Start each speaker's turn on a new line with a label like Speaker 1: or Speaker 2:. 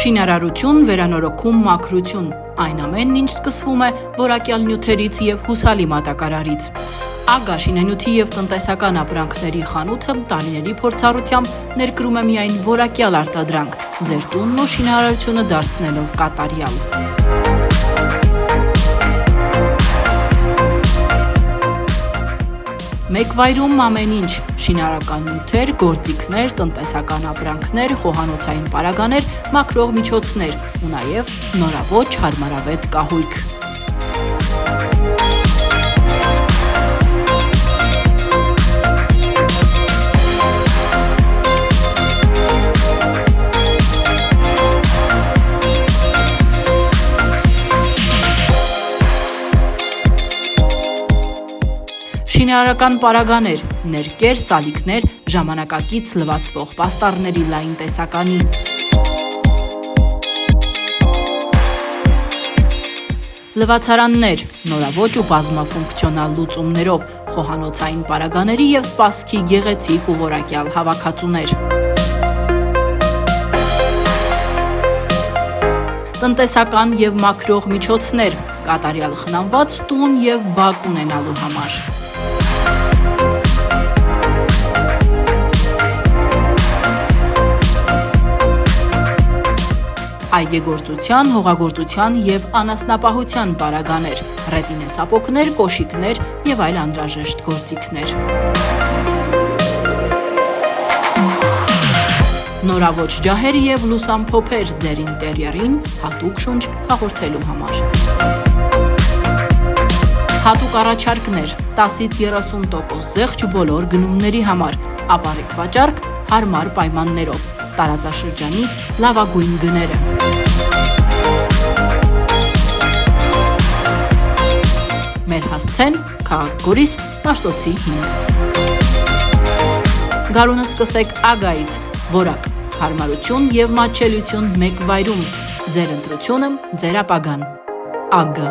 Speaker 1: Շինարարություն, վերանորոգում, մաքրություն, այն ամենն, ինչ սկսվում է որակյալ նյութերից եւ հուսալի մատակարարից։ Ագա շինանյութի եւ տնտեսական ապրանքների խանութը տարիների փորձառությամբ ներկրում է միայն որակյալ արտադրանք, ձեր տունն ու շինարարությունը դարձնելով կատարյալ։ Մեկ վայրում ամեն ինչ՝ շինարարական նյութեր, գործիքներ, տնտեսական ապրանքներ, խոհանոցային պարագաներ, մաքրող միջոցներ ու նաև նորաոճ հարմարավետ կահույք։ Շինարարական պարագաներ, ներկեր, սալիկներ, ժամանակակից լվացվող պաստառների լայն տեսականի։ Լվացարաններ, նորաոճ ու բազմաֆունկցիոնալ լուծումներով, խոհանոցային պարագաների և սպասքի գեղեցիկ ու որակյալ հավաքածուներ։ Տնտեսական և մաքրող միջոցներ, կատարյալ խնամված տուն և բակ ունենալու համար։ Այգեգործության, հողագործության և անասնապահության պարագաներ, ռետինեսապոկներ, կոշիկներ և այլ անհրաժեշտ գործիքներ։ Նորաոճ ջահեր և լուսամփոփեր ձեր ինտերիերին հատուկ շունչ հաղորդելու համար։ Հատուկ առաջարկներ 10-ից 30% զեղչ բոլոր գնումների համար, ապառիկ վաճառք հարմար պայմաններով, տարածաշրջանի լավագույն գները։ Մեր հասցեն քաղաք Գորիս, Մաշտոցի 5։ Գարունը սկսեք Ագայից, որակ, հարմարություն և մատչելիություն մեկ վայրում, ձեր ընտրությունը, ձեր ապագան, Ագա։